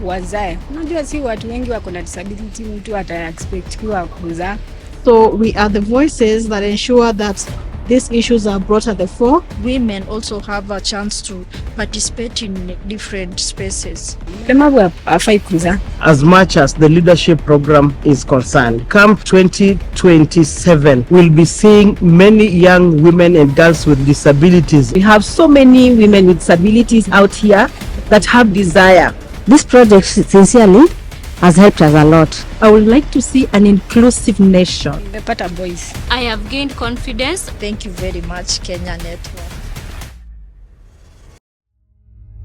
wazae. Unajua si watu wengi wako na disability, mtu ata expect kuwa kuzaa. So we are the voices that ensure that these issues are brought at the fore. Women also have a chance to participate in different spaces. As much as the leadership program is concerned, come 2027, we'll be seeing many young women and girls with disabilities. We have so many women with disabilities out here that have desire. This project sincerely has helped us a lot. I would like to see an inclusive nation. Better boys. I have gained confidence. Thank you very much, Kenya Network.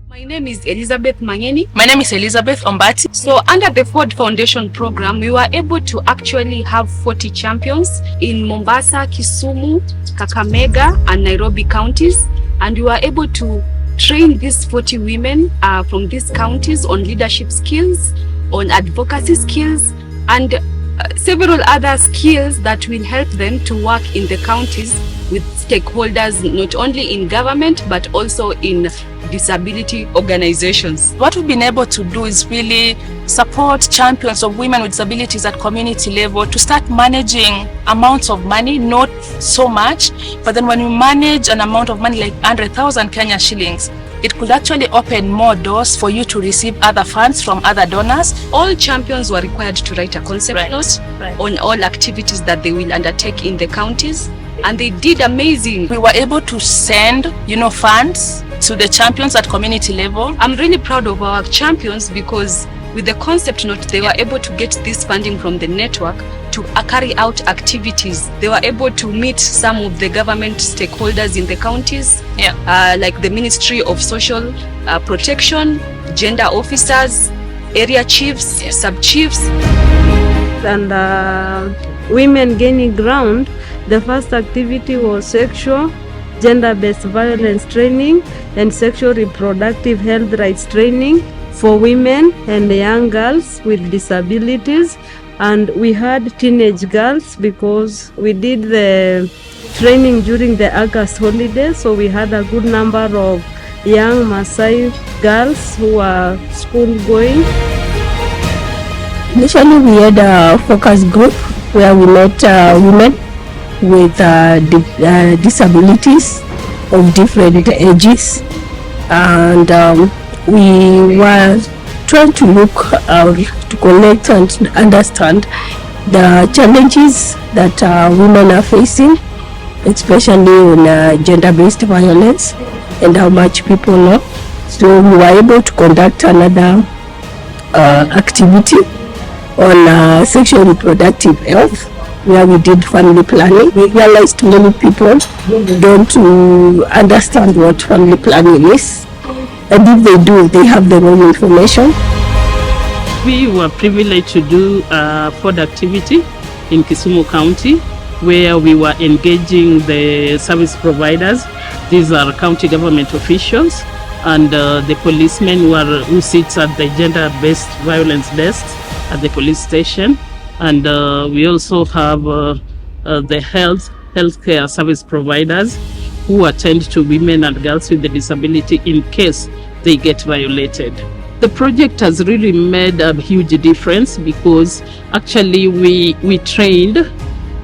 My name is Elizabeth Mangeni. My name is Elizabeth Ombati. So under the Ford Foundation program, we were able to actually have 40 champions in Mombasa, Kisumu, Kakamega, and Nairobi counties. And we were able to train these 40 women from these counties on leadership skills, on advocacy skills, and several other skills that will help them to work in the counties with stakeholders, not only in government, but also in disability organizations. What we've been able to do is really support champions of women with disabilities at community level to start managing amounts of money, not so much, but then when we manage an amount of money like 100,000 Kenya shillings, it could actually open more doors for you to receive other funds from other donors. All champions were required to write a concept note on all activities that they will undertake in the counties, and they did amazing. We were able to send, funds to the champions at community level. I'm really proud of our champions because with the concept note, they were able to get this funding from the network to carry out activities. They were able to meet some of the government stakeholders in the counties, like the Ministry of Social Protection, gender officers, area chiefs, sub-chiefs. And women gaining ground, the first activity was sexual, gender-based violence training and sexual reproductive health rights training for women and young girls with disabilities. And we had teenage girls because we did the training during the August holidays, so we had a good number of young Maasai girls who are school going. Initially we had a focus group where we met women with disabilities of different ages, and we were trying to look to connect and understand the challenges that women are facing, especially on gender-based violence and how much people know. So we were able to conduct another activity on sexual reproductive health, where we did family planning. We realized many people don't understand what family planning is, and if they do, they have the wrong information. We were privileged to do a Ford activity in Kisumu County, where we were engaging the service providers. These are county government officials and the policemen who sits at the gender-based violence desk at the police station. And we also have the healthcare service providers who attend to women and girls with the disability in case they get violated. The project has really made a huge difference because actually we trained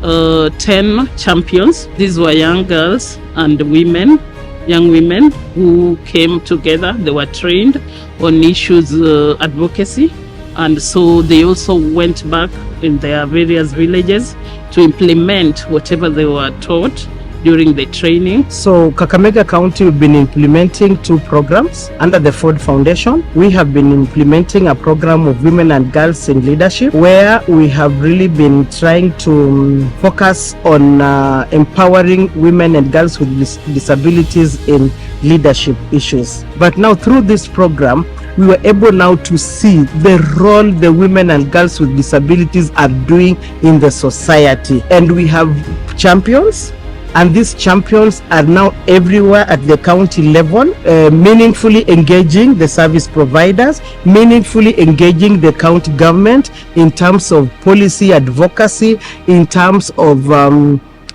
10 champions. These were young girls and young women who came together. They were trained on issues advocacy, and so they also went back in their various villages to implement whatever they were taught during the training. So Kakamega County, we've been implementing 2 programs under the Ford Foundation. We have been implementing a program of women and girls in leadership, where we have really been trying to focus on empowering women and girls with disabilities in leadership issues. But now through this program, we were able now to see the role the women and girls with disabilities are doing in the society. And we have champions, and these champions are now everywhere at the county level, meaningfully engaging the service providers, meaningfully engaging the county government in terms of policy advocacy, in terms of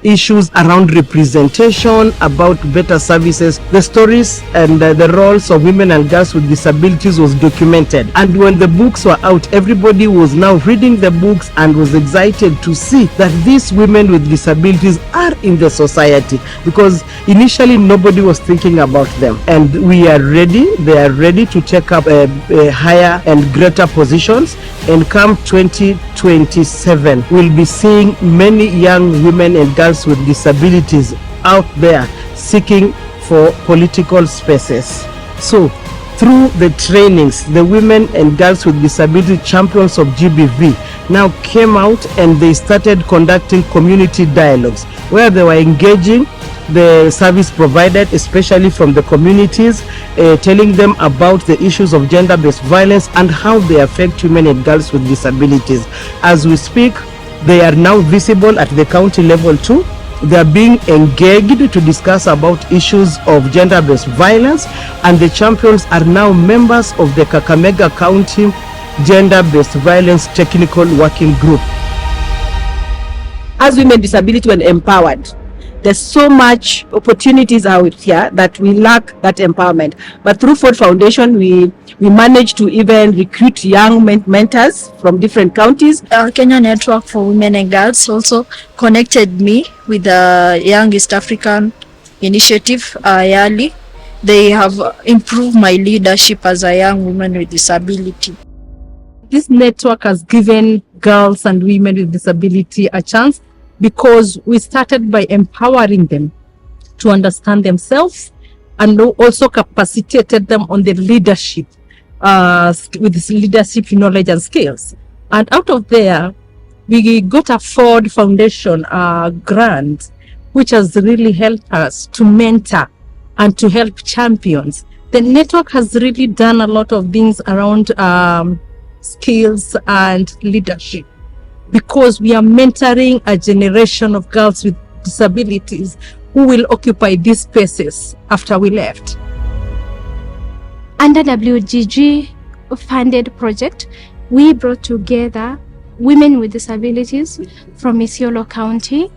issues around representation, about better services. The stories and the roles of women and girls with disabilities was documented. And when the books were out, everybody was now reading the books and was excited to see that these women with disabilities are in the society, because initially nobody was thinking about them. And we are ready, they are ready to take up higher and greater positions. And come 2027, we'll be seeing many young women and girls with disabilities out there seeking for political spaces. So through the trainings, the women and girls with disability champions of GBV now came out and they started conducting community dialogues where they were engaging the service provided, especially from the communities, telling them about the issues of gender-based violence and how they affect women and girls with disabilities. As we speak, they are now visible at the county level too. They are being engaged to discuss about issues of gender-based violence, and the champions are now members of the Kakamega County Gender-Based Violence Technical Working Group. As women with disability, when empowered, there's so much opportunities out here that we lack that empowerment. But through Ford Foundation, we managed to even recruit young mentors from different counties. Kenya Network for Women and Girls also connected me with the Young East African Initiative, YALI. They have improved my leadership as a young woman with disability. This network has given girls and women with disability a chance, because we started by empowering them to understand themselves and also capacitated them on the leadership, with this leadership knowledge and skills. And out of there, we got a Ford Foundation grant, which has really helped us to mentor and to help champions. The network has really done a lot of things around skills and leadership, because we are mentoring a generation of girls with disabilities who will occupy these spaces after we left. Under WGG funded project, we brought together women with disabilities from Isiolo County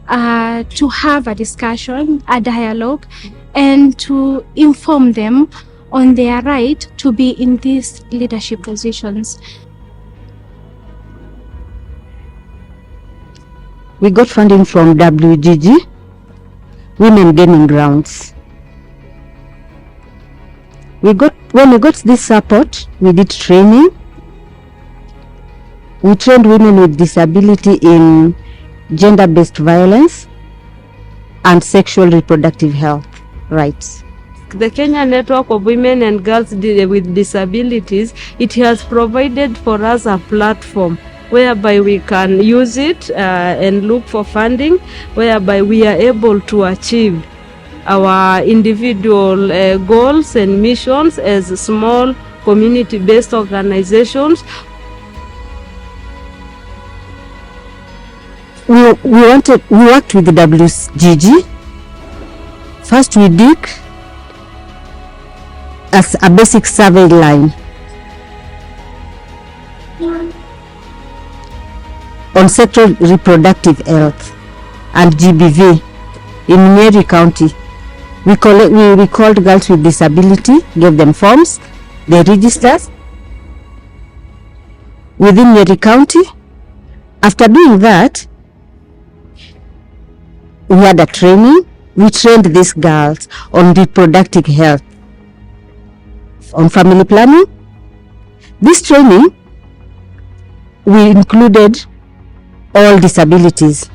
to have a discussion, a dialogue, and to inform them on their right to be in these leadership positions. We got funding from WGG, Women Gaining Grounds. When we got this support, we did training. We trained women with disability in gender-based violence and sexual reproductive health rights. The Kenya Network of Women and Girls with Disabilities, it has provided for us a platform whereby we can use it and look for funding, whereby we are able to achieve our individual goals and missions as small community-based organizations. We worked with the WGG. First we did as a basic survey line on sexual reproductive health and GBV in Nyeri County. We called girls with disability, gave them forms, they registered within Nyeri County. After doing that, we had a training. We trained these girls on reproductive health, on family planning. This training, we included all disabilities.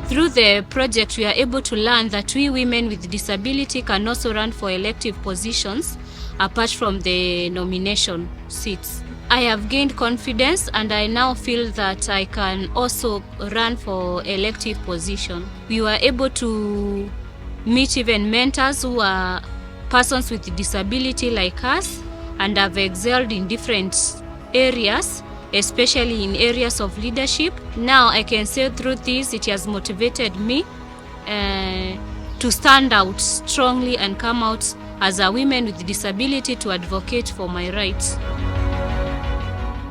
Through the project, we are able to learn that we women with disability can also run for elective positions apart from the nomination seats. I have gained confidence and I now feel that I can also run for elective position. We were able to meet even mentors who are persons with disability like us and have excelled in different areas, especially in areas of leadership. Now I can say through this, it has motivated me to stand out strongly and come out as a woman with disability to advocate for my rights.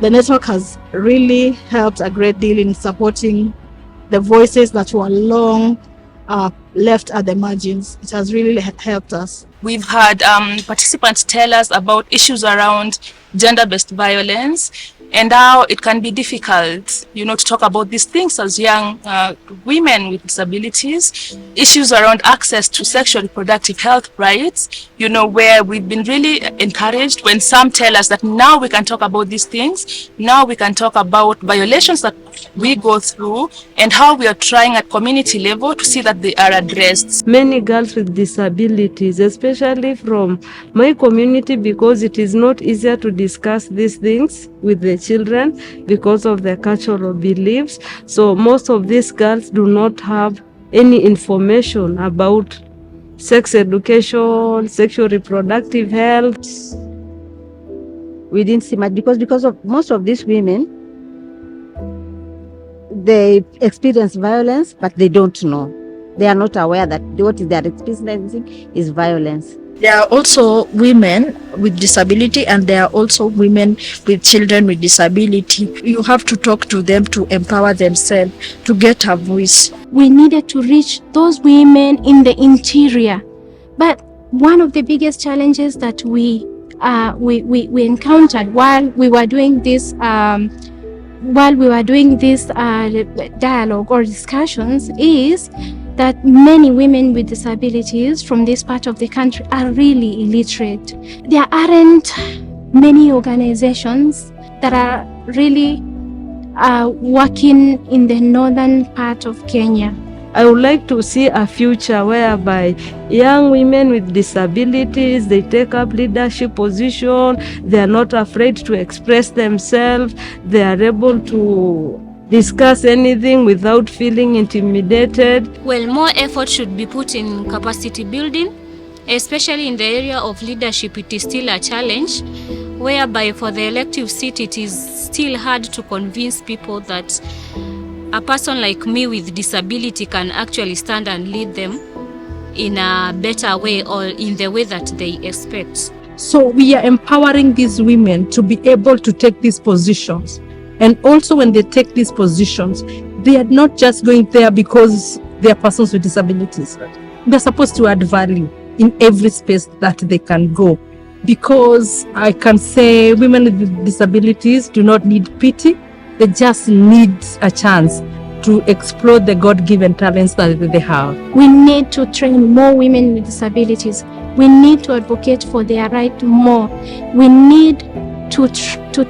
The network has really helped a great deal in supporting the voices that were long left at the margins. It has really helped us. We've had participants tell us about issues around gender-based violence and how it can be difficult, to talk about these things as young women with disabilities. Issues around access to sexual reproductive health rights, where we've been really encouraged when some tell us that now we can talk about these things, now we can talk about violations that we go through and how we are trying at community level to see that they are addressed. Many girls with disabilities, especially from my community, because it is not easier to discuss these things with the children because of their cultural beliefs. So most of these girls do not have any information about sex education, sexual reproductive health. We didn't see much because of most of these women, they experience violence, but they don't know. They are not aware that what they are experiencing is violence. There are also women with disability, and there are also women with children with disability. You have to talk to them to empower themselves, to get a voice. We needed to reach those women in the interior. But one of the biggest challenges that we encountered while we were doing this dialogue or discussions is that many women with disabilities from this part of the country are really illiterate. There aren't many organizations that are really working in the northern part of Kenya. I would like to see a future whereby young women with disabilities, they take up leadership position, they are not afraid to express themselves, they are able to discuss anything without feeling intimidated. Well, more effort should be put in capacity building, especially in the area of leadership. It is still a challenge, whereby for the elective seat it is still hard to convince people that a person like me with disability can actually stand and lead them in a better way or in the way that they expect. So we are empowering these women to be able to take these positions. And also when they take these positions, they are not just going there because they are persons with disabilities. They're supposed to add value in every space that they can go. Because I can say women with disabilities do not need pity. They just need a chance to explore the God-given talents that they have. We need to train more women with disabilities. We need to advocate for their right more. We need to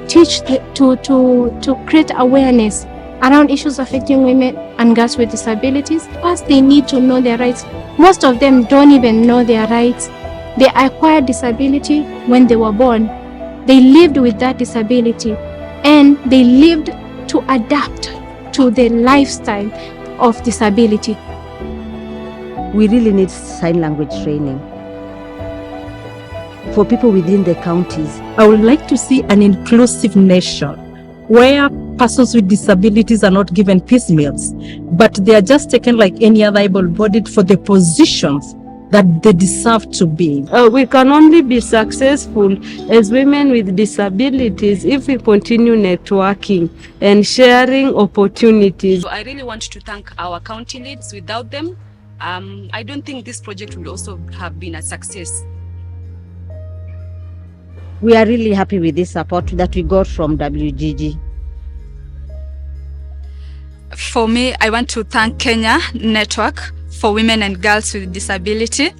teach, to create awareness around issues affecting women and girls with disabilities. First, they need to know their rights. Most of them don't even know their rights. They acquired disability when they were born. They lived with that disability, and they lived to adapt to the lifestyle of disability. We really need sign language training for people within the counties. I would like to see an inclusive nation where persons with disabilities are not given piecemeals, but they are just taken like any other able-bodied for the positions that they deserve to be. We can only be successful as women with disabilities if we continue networking and sharing opportunities. So I really want to thank our county leads. Without them, I don't think this project would also have been a success. We are really happy with this support that we got from WGG. For me, I want to thank Kenya Network for Women and Girls with Disability,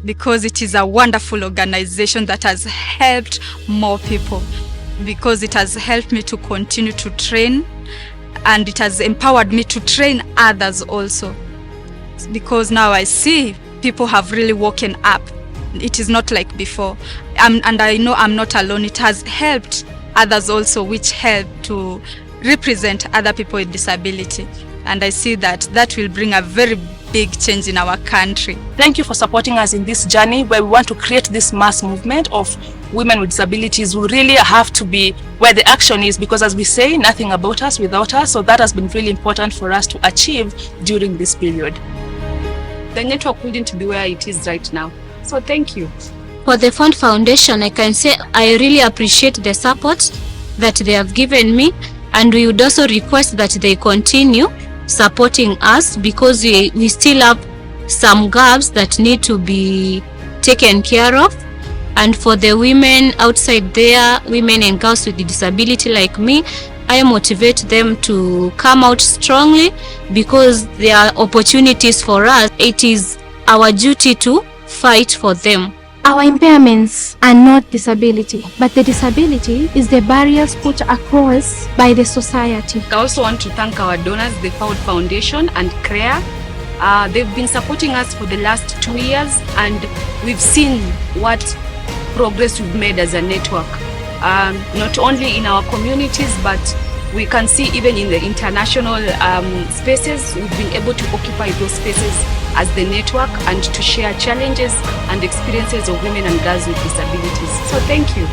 because it is a wonderful organization that has helped more people, because it has helped me to continue to train, and it has empowered me to train others also, because now I see people have really woken up. It is not like before, and I know I'm not alone. It has helped others also, which help to represent other people with disability, and I see that that will bring a very big change in our country. Thank you for supporting us in this journey where we want to create this mass movement of women with disabilities. We really have to be where the action is, because as we say, nothing about us without us. So that has been really important for us to achieve during this period. The network wouldn't be where it is right now. So thank you. For the Fund Foundation, I can say I really appreciate the support that they have given me, and we would also request that they continue supporting us, because we still have some gaps that need to be taken care of. And for the women outside there, women and girls with disability like me, I motivate them to come out strongly, because there are opportunities for us. It is our duty to fight for them. Our impairments are not disability, but the disability is the barriers put across by the society. I also want to thank our donors, the Ford Foundation and CREA. They've been supporting us for the last 2 years, and we've seen what progress we've made as a network. Not only in our communities, but we can see even in the international spaces, we've been able to occupy those spaces as the network and to share challenges and experiences of women and girls with disabilities. So thank you.